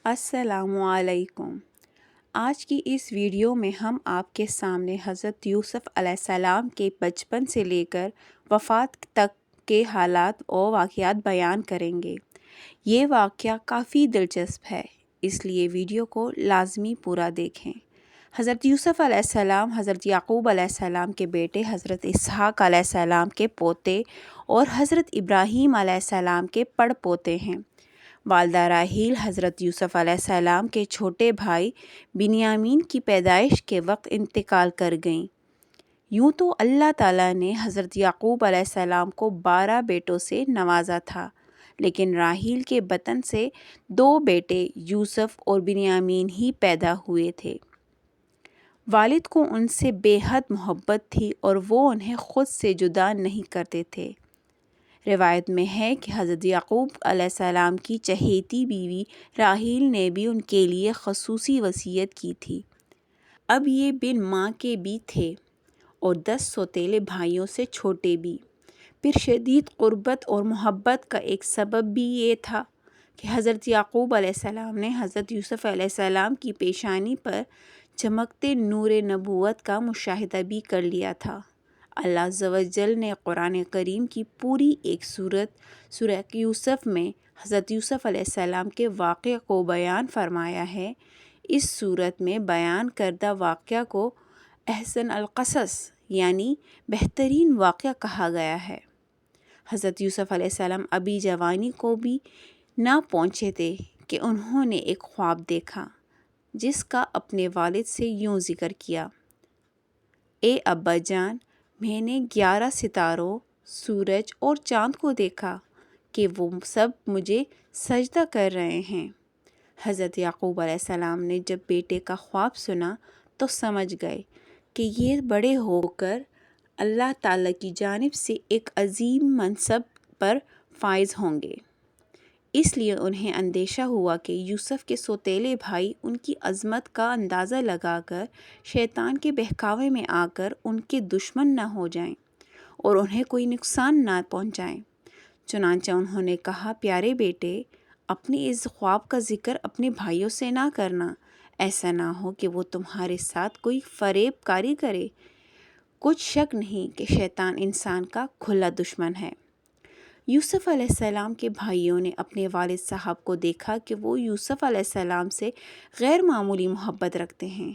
السلام علیکم۔ آج کی اس ویڈیو میں ہم آپ کے سامنے حضرت یوسف علیہ السلام کے بچپن سے لے کر وفات تک کے حالات اور واقعات بیان کریں گے۔ یہ واقعہ کافی دلچسپ ہے، اس لیے ویڈیو کو لازمی پورا دیکھیں۔ حضرت یوسف علیہ السلام حضرت یعقوب علیہ السلام کے بیٹے، حضرت اسحاق علیہ السلام کے پوتے اور حضرت ابراہیم علیہ السلام کے پڑ پوتے ہیں۔ والدہ راحیل حضرت یوسف علیہ السلام کے چھوٹے بھائی بنیامین کی پیدائش کے وقت انتقال کر گئیں۔ یوں تو اللہ تعالیٰ نے حضرت یعقوب علیہ السلام کو 12 بیٹوں سے نوازا تھا، لیکن راحیل کے بطن سے 2 بیٹے یوسف اور بنیامین ہی پیدا ہوئے تھے۔ والد کو ان سے بے حد محبت تھی اور وہ انہیں خود سے جدا نہیں کرتے تھے۔ روایت میں ہے کہ حضرت یعقوب علیہ السلام کی چہیتی بیوی راحیل نے بھی ان کے لیے خصوصی وصیت کی تھی۔ اب یہ بن ماں کے بھی تھے اور 10 سوتیلے بھائیوں سے چھوٹے بھی۔ پھر شدید قربت اور محبت کا ایک سبب بھی یہ تھا کہ حضرت یعقوب علیہ السلام نے حضرت یوسف علیہ السلام کی پیشانی پر چمکتے نور نبوت کا مشاہدہ بھی کر لیا تھا۔ اللہ عز و جل نے قرآن کریم کی پوری ایک سورہ یوسف میں حضرت یوسف علیہ السلام کے واقعے کو بیان فرمایا ہے۔ اس سورت میں بیان کردہ واقعہ کو احسن القصص یعنی بہترین واقعہ کہا گیا ہے۔ حضرت یوسف علیہ السلام ابھی جوانی کو بھی نہ پہنچے تھے کہ انہوں نے ایک خواب دیکھا، جس کا اپنے والد سے یوں ذکر کیا: اے ابا جان، میں نے 11 ستاروں، سورج اور چاند کو دیکھا کہ وہ سب مجھے سجدہ کر رہے ہیں۔ حضرت یعقوب علیہ السلام نے جب بیٹے کا خواب سنا تو سمجھ گئے کہ یہ بڑے ہو کر اللہ تعالیٰ کی جانب سے ایک عظیم منصب پر فائز ہوں گے۔ اس لیے انہیں اندیشہ ہوا کہ یوسف کے سوتیلے بھائی ان کی عظمت کا اندازہ لگا کر شیطان کے بہکاوے میں آ کر ان کے دشمن نہ ہو جائیں اور انہیں کوئی نقصان نہ پہنچائیں۔ چنانچہ انہوں نے کہا: پیارے بیٹے، اپنے اس خواب کا ذکر اپنے بھائیوں سے نہ کرنا، ایسا نہ ہو کہ وہ تمہارے ساتھ کوئی فریب کاری کرے۔ کچھ شک نہیں کہ شیطان انسان کا کھلا دشمن ہے۔ یوسف علیہ السلام کے بھائیوں نے اپنے والد صاحب کو دیکھا کہ وہ یوسف علیہ السلام سے غیر معمولی محبت رکھتے ہیں۔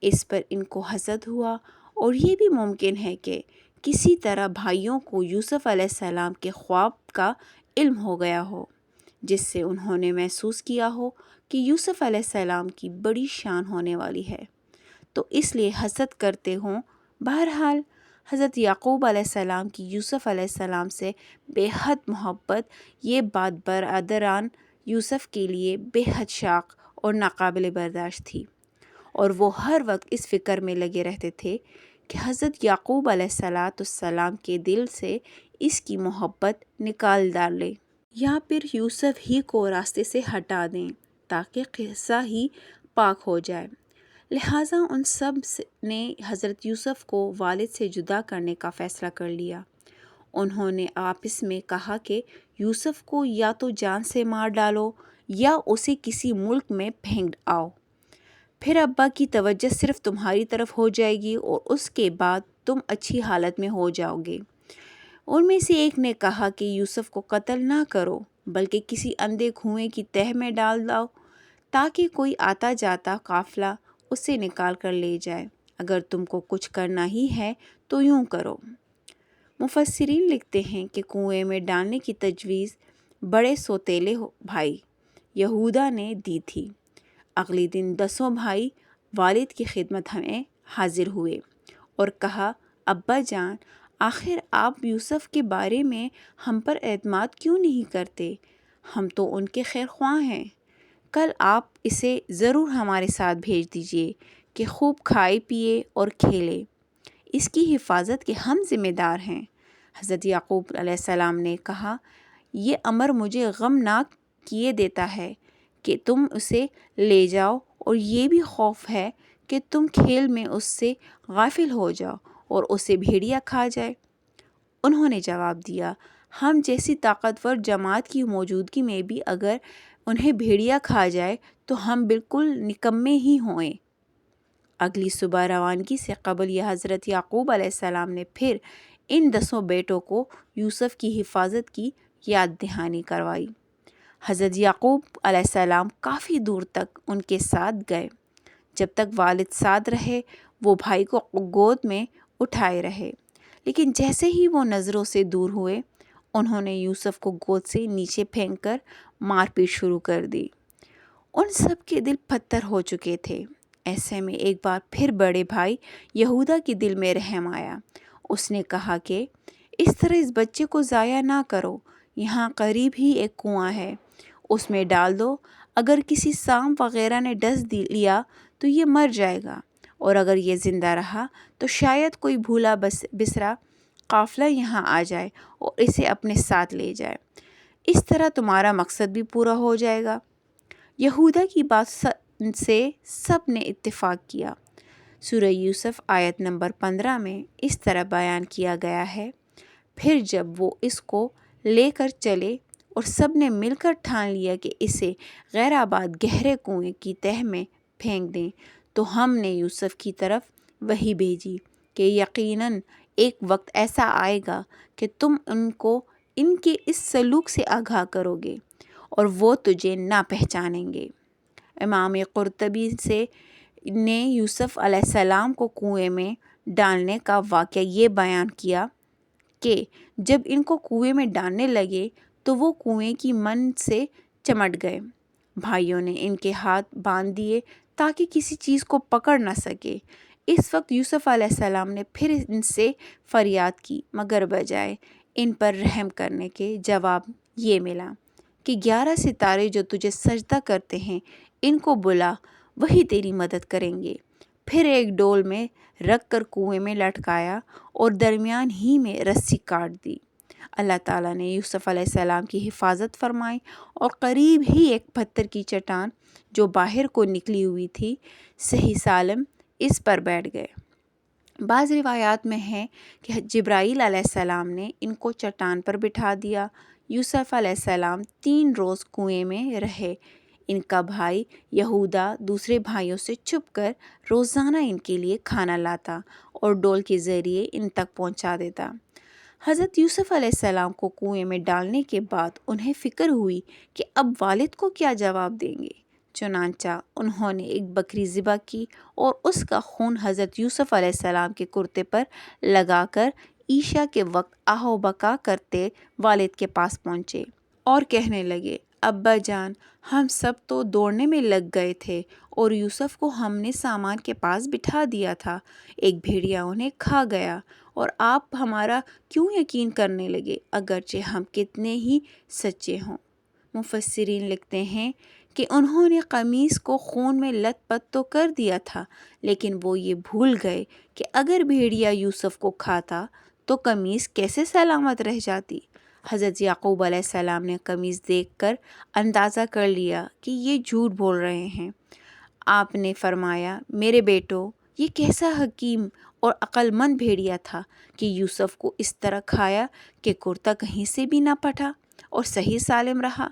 اس پر ان کو حسد ہوا اور یہ بھی ممکن ہے کہ کسی طرح بھائیوں کو یوسف علیہ السلام کے خواب کا علم ہو گیا ہو، جس سے انہوں نے محسوس کیا ہو کہ یوسف علیہ السلام کی بڑی شان ہونے والی ہے، تو اس لیے حسد کرتے ہوں۔ بہرحال حضرت یعقوب علیہ السلام کی یوسف علیہ السلام سے بے حد محبت، یہ بات برادران یوسف کے لیے بے حد شاق اور ناقابل برداشت تھی، اور وہ ہر وقت اس فکر میں لگے رہتے تھے کہ حضرت یعقوب علیہ السلام کے دل سے اس کی محبت نکال ڈالے، یا پھر یوسف ہی کو راستے سے ہٹا دیں تاکہ قصہ ہی پاک ہو جائے۔ لہٰذا ان سب نے حضرت یوسف کو والد سے جدا کرنے کا فیصلہ کر لیا۔ انہوں نے آپس میں کہا کہ یوسف کو یا تو جان سے مار ڈالو یا اسے کسی ملک میں پھینک آؤ، پھر ابا کی توجہ صرف تمہاری طرف ہو جائے گی اور اس کے بعد تم اچھی حالت میں ہو جاؤ گے۔ ان میں سے ایک نے کہا کہ یوسف کو قتل نہ کرو، بلکہ کسی اندھے کنویں کی تہہ میں ڈال دو تاکہ کوئی آتا جاتا قافلہ اسے نکال کر لے جائے۔ اگر تم کو کچھ کرنا ہی ہے تو یوں کرو۔ مفسرین لکھتے ہیں کہ کنویں میں ڈالنے کی تجویز بڑے سوتیلے بھائی یہودا نے دی تھی۔ اگلے دن 10 بھائی والد کی خدمت میں حاضر ہوئے اور کہا: ابا جان، آخر آپ یوسف کے بارے میں ہم پر اعتماد کیوں نہیں کرتے؟ ہم تو ان کے خیر خواہ ہیں۔ کل آپ اسے ضرور ہمارے ساتھ بھیج دیجیے کہ خوب کھائے پیے اور کھیلے۔ اس کی حفاظت کے ہم ذمہ دار ہیں۔ حضرت یعقوب علیہ السلام نے کہا: یہ امر مجھے غمناک کیے دیتا ہے کہ تم اسے لے جاؤ، اور یہ بھی خوف ہے کہ تم کھیل میں اس سے غافل ہو جاؤ اور اسے بھیڑیا کھا جائے۔ انہوں نے جواب دیا: ہم جیسی طاقتور جماعت کی موجودگی میں بھی اگر انہیں بھیڑیا کھا جائے تو ہم بالکل نکمے ہی ہوئیں۔ اگلی صبح روانگی سے قبل یہ حضرت یعقوب علیہ السلام نے پھر ان 10 بیٹوں کو یوسف کی حفاظت کی یاد دہانی کروائی۔ حضرت یعقوب علیہ السلام کافی دور تک ان کے ساتھ گئے۔ جب تک والد ساتھ رہے وہ بھائی کو گود میں اٹھائے رہے، لیکن جیسے ہی وہ نظروں سے دور ہوئے انہوں نے یوسف کو گود سے نیچے پھینک کر مار پیٹ شروع کر دی۔ ان سب کے دل پتھر ہو چکے تھے۔ ایسے میں ایک بار پھر بڑے بھائی یہودا کے دل میں رحم آیا۔ اس نے کہا کہ اس طرح اس بچے کو ضائع نہ کرو، یہاں قریب ہی ایک کنواں ہے، اس میں ڈال دو، اگر کسی سانپ وغیرہ نے ڈس لیا تو یہ مر جائے گا، اور اگر یہ زندہ رہا تو شاید کوئی بھولا بسرا قافلہ یہاں آ جائے اور اسے اپنے ساتھ لے جائے، اس طرح تمہارا مقصد بھی پورا ہو جائے گا۔ یہودا کی بات سے سب نے اتفاق کیا۔ سورہ یوسف آیت نمبر 15 میں اس طرح بیان کیا گیا ہے، پھر جب وہ اس کو لے کر چلے اور سب نے مل کر ٹھان لیا کہ اسے غیر آباد گہرے کنویں کی تہہ میں پھینک دیں، تو ہم نے یوسف کی طرف وحی بھیجی کہ یقیناً ایک وقت ایسا آئے گا کہ تم ان کو ان کے اس سلوک سے آگاہ کرو گے اور وہ تجھے نہ پہچانیں گے۔ امام قرطبی نے یوسف علیہ السلام کو کنویں میں ڈالنے کا واقعہ یہ بیان کیا کہ جب ان کو کنویں میں ڈالنے لگے تو وہ کنویں کی من سے چمٹ گئے۔ بھائیوں نے ان کے ہاتھ باندھ دیے تاکہ کسی چیز کو پکڑ نہ سکے۔ اس وقت یوسف علیہ السلام نے پھر ان سے فریاد کی، مگر بجائے ان پر رحم کرنے کے جواب یہ ملا کہ 11 ستارے جو تجھے سجدہ کرتے ہیں ان کو بلا، وہی تیری مدد کریں گے۔ پھر ایک ڈول میں رکھ کر کنویں میں لٹکایا اور درمیان ہی میں رسی کاٹ دی۔ اللہ تعالیٰ نے یوسف علیہ السلام کی حفاظت فرمائی اور قریب ہی ایک پتھر کی چٹان جو باہر کو نکلی ہوئی تھی صحیح سالم اس پر بیٹھ گئے۔ بعض روایات میں ہے کہ جبرائیل علیہ السلام نے ان کو چٹان پر بٹھا دیا۔ یوسف علیہ السلام 3 روز کنویں میں رہے۔ ان کا بھائی یہودا دوسرے بھائیوں سے چھپ کر روزانہ ان کے لیے کھانا لاتا اور ڈول کے ذریعے ان تک پہنچا دیتا۔ حضرت یوسف علیہ السلام کو کنویں میں ڈالنے کے بعد انہیں فکر ہوئی کہ اب والد کو کیا جواب دیں گے، چنانچہ انہوں نے ایک بکری ذبح کی اور اس کا خون حضرت یوسف علیہ السلام کے کرتے پر لگا کر عشاء کے وقت آہ و بکا کرتے والد کے پاس پہنچے اور کہنے لگے، ابا جان، ہم سب تو دوڑنے میں لگ گئے تھے اور یوسف کو ہم نے سامان کے پاس بٹھا دیا تھا، ایک بھیڑیا انہیں کھا گیا، اور آپ ہمارا کیوں یقین کرنے لگے اگرچہ ہم کتنے ہی سچے ہوں۔ مفسرین لکھتے ہیں کہ انہوں نے قمیص کو خون میں لت پت تو کر دیا تھا، لیکن وہ یہ بھول گئے کہ اگر بھیڑیا یوسف کو کھاتا تو قمیص کیسے سلامت رہ جاتی۔ حضرت یعقوب علیہ السلام نے قمیص دیکھ کر اندازہ کر لیا کہ یہ جھوٹ بول رہے ہیں۔ آپ نے فرمایا، میرے بیٹو، یہ کیسا حکیم اور عقل مند بھیڑیا تھا کہ یوسف کو اس طرح کھایا کہ کرتا کہیں سے بھی نہ پھٹا اور صحیح سالم رہا۔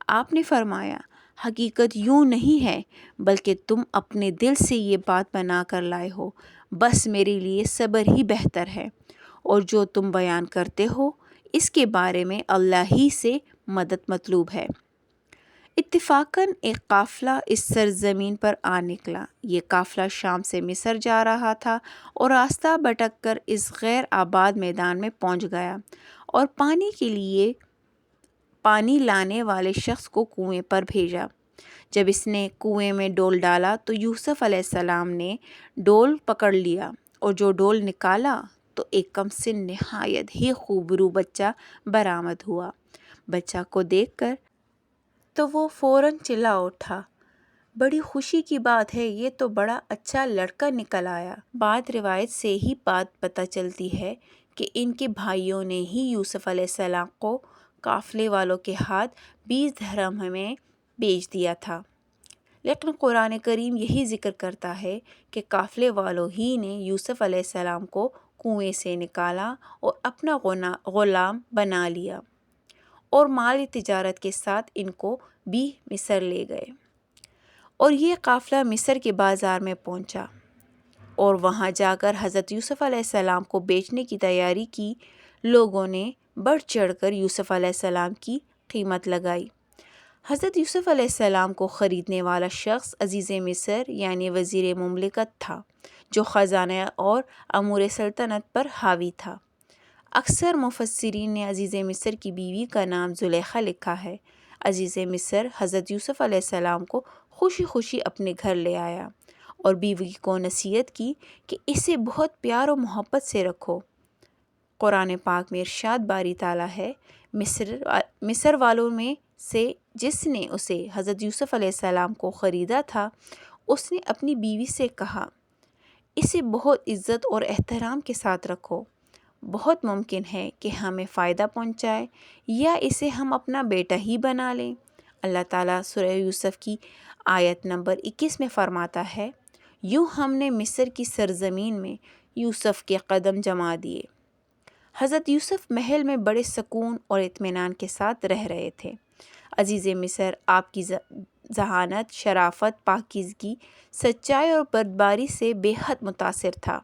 آپ نے فرمایا، حقیقت یوں نہیں ہے، بلکہ تم اپنے دل سے یہ بات بنا کر لائے ہو، بس میرے لیے صبر ہی بہتر ہے، اور جو تم بیان کرتے ہو اس کے بارے میں اللہ ہی سے مدد مطلوب ہے۔ اتفاقاً ایک قافلہ اس سرزمین پر آ نکلا۔ یہ قافلہ شام سے مصر جا رہا تھا اور راستہ بھٹک کر اس غیر آباد میدان میں پہنچ گیا اور پانی کے لیے پانی لانے والے شخص کو کنویں پر بھیجا۔ جب اس نے کنویں میں ڈول ڈالا تو یوسف علیہ السلام نے ڈول پکڑ لیا اور جو ڈول نکالا تو ایک کم سن نہایت ہی خوبرو بچہ برآمد ہوا۔ بچہ کو دیکھ کر تو وہ فوراً چلا اٹھا، بڑی خوشی کی بات ہے، یہ تو بڑا اچھا لڑکا نکل آیا۔ بعض روایت سے ہی بات پتہ چلتی ہے کہ ان کے بھائیوں نے ہی یوسف علیہ السلام کو قافلے والوں کے ہاتھ 20 درہم میں بیچ دیا تھا، لیکن قرآن کریم یہی ذکر کرتا ہے کہ قافلے والوں ہی نے یوسف علیہ السلام کو کنویں سے نکالا اور اپنا غلام بنا لیا اور مال تجارت کے ساتھ ان کو بھی مصر لے گئے، اور یہ قافلہ مصر کے بازار میں پہنچا اور وہاں جا کر حضرت یوسف علیہ السلام کو بیچنے کی تیاری کی۔ لوگوں نے بڑھ چڑھ کر یوسف علیہ السلام کی قیمت لگائی۔ حضرت یوسف علیہ السلام کو خریدنے والا شخص عزیز مصر یعنی وزیر مملکت تھا، جو خزانہ اور امور سلطنت پر حاوی تھا۔ اکثر مفسرین نے عزیز مصر کی بیوی کا نام زلیخا لکھا ہے۔ عزیز مصر حضرت یوسف علیہ السلام کو خوشی خوشی اپنے گھر لے آیا اور بیوی کو نصیحت کی کہ اسے بہت پیار و محبت سے رکھو۔ قرآن پاک میں ارشاد باری تعالیٰ ہے، مصر والوں میں سے جس نے اسے حضرت یوسف علیہ السلام کو خریدا تھا، اس نے اپنی بیوی سے کہا، اسے بہت عزت اور احترام کے ساتھ رکھو، بہت ممکن ہے کہ ہمیں فائدہ پہنچائے یا اسے ہم اپنا بیٹا ہی بنا لیں۔ اللہ تعالیٰ سورہ یوسف کی آیت نمبر 21 میں فرماتا ہے، یوں ہم نے مصر کی سرزمین میں یوسف کے قدم جما دیے۔ حضرت یوسف محل میں بڑے سکون اور اطمینان کے ساتھ رہ رہے تھے۔ عزیز مصر آپ کی ذہانت، شرافت، پاکیزگی، سچائی اور بردباری سے بے حد متاثر تھا،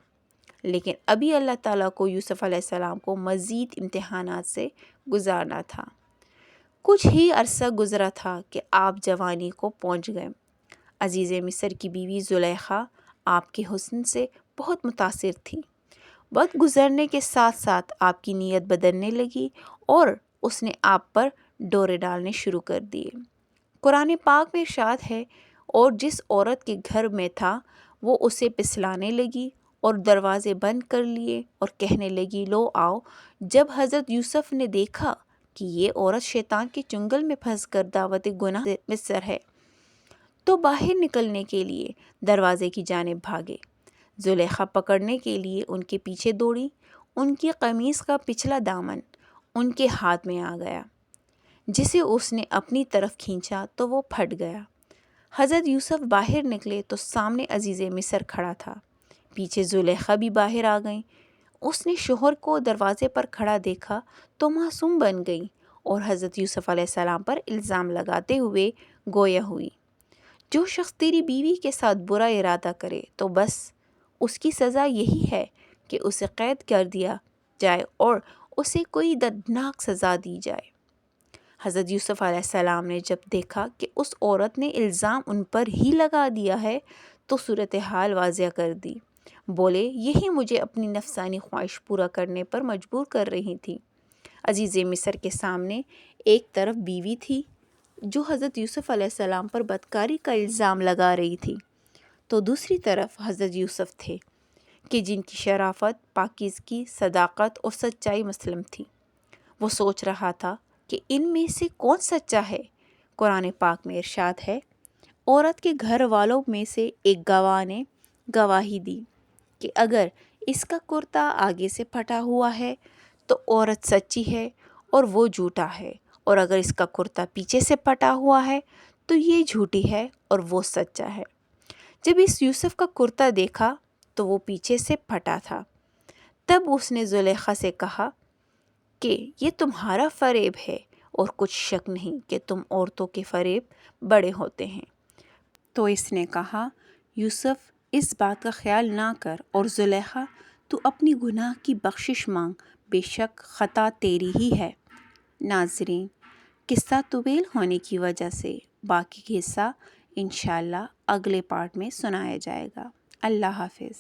لیکن ابھی اللہ تعالیٰ کو یوسف علیہ السلام کو مزید امتحانات سے گزارنا تھا۔ کچھ ہی عرصہ گزرا تھا کہ آپ جوانی کو پہنچ گئے۔ عزیز مصر کی بیوی زلیخا آپ کے حسن سے بہت متاثر تھی۔ وقت گزرنے کے ساتھ ساتھ آپ کی نیت بدلنے لگی اور اس نے آپ پر ڈورے ڈالنے شروع کر دیے۔ قرآن پاک میں ارشاد ہے، اور جس عورت کے گھر میں تھا وہ اسے پسلانے لگی اور دروازے بند کر لیے اور کہنے لگی، لو آؤ۔ جب حضرت یوسف نے دیکھا کہ یہ عورت شیطان کے چنگل میں پھنس کر دعوت گناہ مصر ہے، تو باہر نکلنے کے لیے دروازے کی جانب بھاگے۔ زلیخا پکڑنے کے لیے ان کے پیچھے دوڑی۔ ان کی قمیص کا پچھلا دامن ان کے ہاتھ میں آ گیا، جسے اس نے اپنی طرف کھینچا تو وہ پھٹ گیا۔ حضرت یوسف باہر نکلے تو سامنے عزیز مصر کھڑا تھا، پیچھے زلیخا بھی باہر آ گئیں۔ اس نے شوہر کو دروازے پر کھڑا دیکھا تو معصوم بن گئی اور حضرت یوسف علیہ السلام پر الزام لگاتے ہوئے گویا ہوئی، جو شخص تیری بیوی کے ساتھ برا ارادہ کرے تو بس اس کی سزا یہی ہے کہ اسے قید کر دیا جائے اور اسے کوئی دردناک سزا دی جائے۔ حضرت یوسف علیہ السلام نے جب دیکھا کہ اس عورت نے الزام ان پر ہی لگا دیا ہے تو صورتحال واضح کر دی۔ بولے، یہی مجھے اپنی نفسانی خواہش پورا کرنے پر مجبور کر رہی تھی۔ عزیز مصر کے سامنے ایک طرف بیوی تھی جو حضرت یوسف علیہ السلام پر بدکاری کا الزام لگا رہی تھی، تو دوسری طرف حضرت یوسف تھے کہ جن کی شرافت، پاکیزگی، صداقت اور سچائی مسلم تھی۔ وہ سوچ رہا تھا کہ ان میں سے کون سچا ہے۔ قرآن پاک میں ارشاد ہے، عورت کے گھر والوں میں سے ایک گواہ نے گواہی دی کہ اگر اس کا کرتا آگے سے پھٹا ہوا ہے تو عورت سچی ہے اور وہ جھوٹا ہے، اور اگر اس کا کرتا پیچھے سے پھٹا ہوا ہے تو یہ جھوٹی ہے اور وہ سچا ہے۔ جب اس یوسف کا کرتا دیکھا تو وہ پیچھے سے پھٹا تھا، تب اس نے زلیخا سے کہا کہ یہ تمہارا فریب ہے اور کچھ شک نہیں کہ تم عورتوں کے فریب بڑے ہوتے ہیں۔ تو اس نے کہا، یوسف اس بات کا خیال نہ کر، اور زلیخا تو اپنی گناہ کی بخشش مانگ، بے شک خطا تیری ہی ہے۔ ناظرین، قصہ طویل ہونے کی وجہ سے باقی حصہ انشاءاللہ اگلے پارٹ میں سنایا جائے گا۔ اللہ حافظ۔